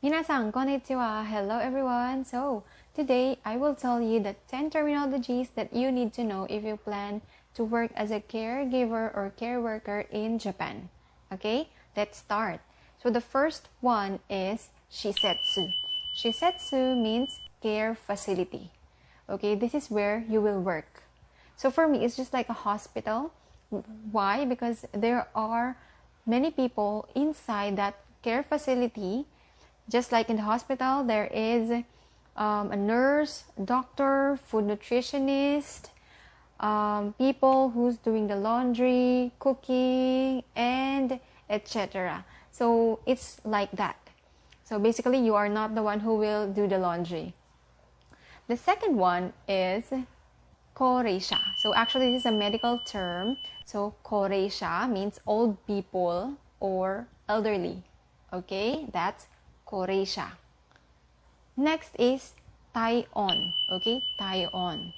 Minnasan, konnichiwa. Hello everyone. So, today I will tell you the 10 terminologies that you need to know if you plan to work as a caregiver or care worker in Japan. Okay, let's start. So, the first one is shisetsu. Shisetsu means care facility. Okay, this is where you will work. So, for me, it's just like a hospital. Why? Because there are many people inside that care facility. Just like in the hospital, there is a nurse, doctor, food nutritionist, people who's doing the laundry, cooking, and etc. So it's like that. So basically, you are not the one who will do the laundry. The second one is koreisha. So actually, this is a medical term. So koreisha means old people or elderly. Okay, that's koreisha. Next is tai-on. Okay, tai-on.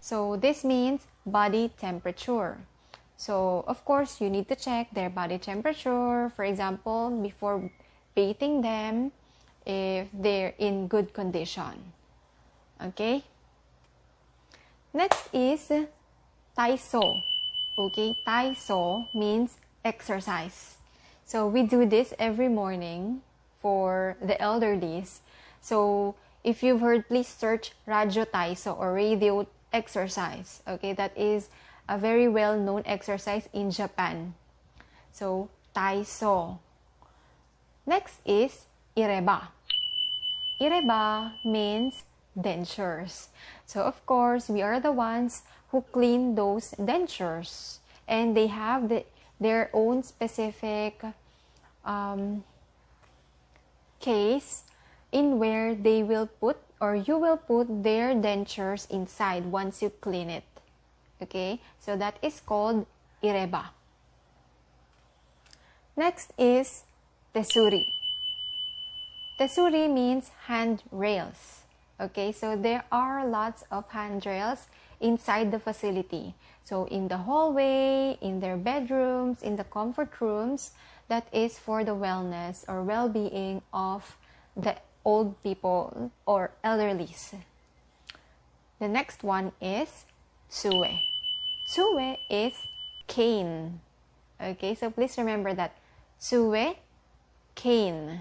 So this means body temperature. So of course, you need to check their body temperature. For example, before bathing them, if they're in good condition. Okay. Next is taiso. Okay, taiso means exercise. So we do this every morning for the elderlies. So if you've heard, please search radio taiso or radio exercise. Okay, that is a very well-known exercise in Japan. So taiso. Next is ireba. Ireba means dentures. So of course, we are the ones who clean those dentures, and they have their own specific case in where they will put or you will put their dentures inside once you clean it. Okay, so that is called ireba. Next is tesuri. Tesuri means handrails. Okay, so there are lots of handrails inside the facility. So in the hallway, in their bedrooms, in the comfort rooms, that is for the wellness or well-being of the old people or elderlies. The next one is sue. Sue is cane. Okay, so please remember that. Sue, cane.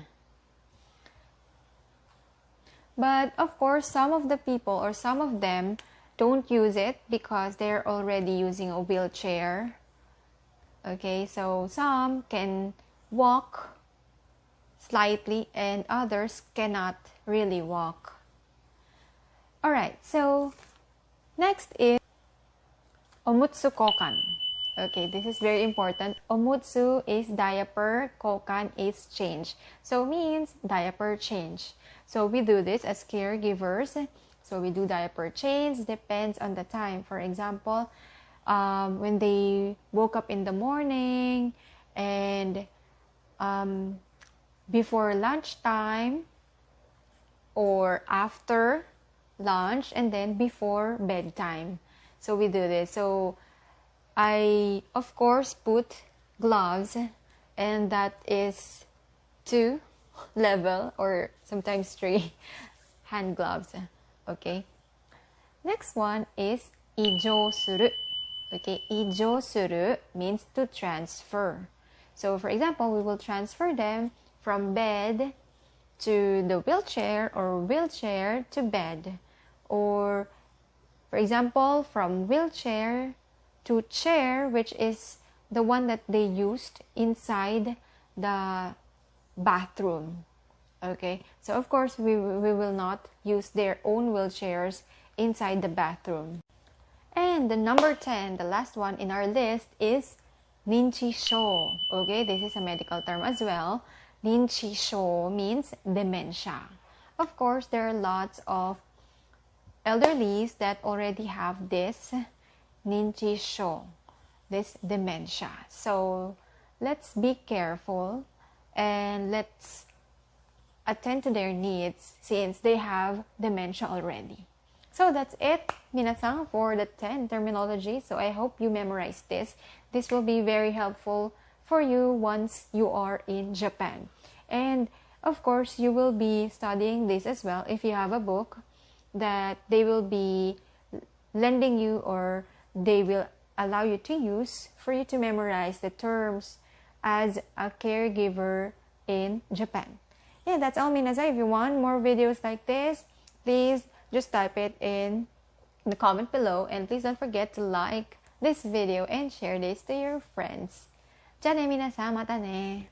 But of course, some of the people or some of them don't use it because they're already using a wheelchair. Okay, so some can walk slightly and others cannot really walk. Alright, so next is omutsu kokan. Okay, this is very important. Omutsu is diaper, kokan is change. So means diaper change. So we do this as caregivers. So we do diaper change, depends on the time. For example, when they woke up in the morning and before lunchtime or after lunch and then before bedtime. So we do this. So I, of course, put gloves, and that is 2 level or sometimes 3 hand gloves. Okay. Next one is ijo suru. Okay, ijo suru means to transfer. So for example, we will transfer them from bed to the wheelchair or wheelchair to bed. Or for example, from wheelchair to chair, which is the one that they used inside the bathroom. Okay, so of course we will not use their own wheelchairs inside the bathroom. And the number 10, the last one in our list is ninchisho. Okay, this is a medical term as well. Ninchisho means dementia. Of course, there are lots of elderlies that already have this ninchisho, this dementia. So let's be careful and let's attend to their needs since they have dementia already. So that's it, Minnasan, for the 10 terminologies. So I hope you memorize this. This will be very helpful for you once you are in Japan. And of course, you will be studying this as well if you have a book that they will be lending you, or they will allow you to use for you to memorize the terms as a caregiver in Japan. Yeah, that's all, Minnasan. If you want more videos like this, please just type it in the comment below, and please don't forget to like this video and share this to your friends. じゃあね、皆さん、またね。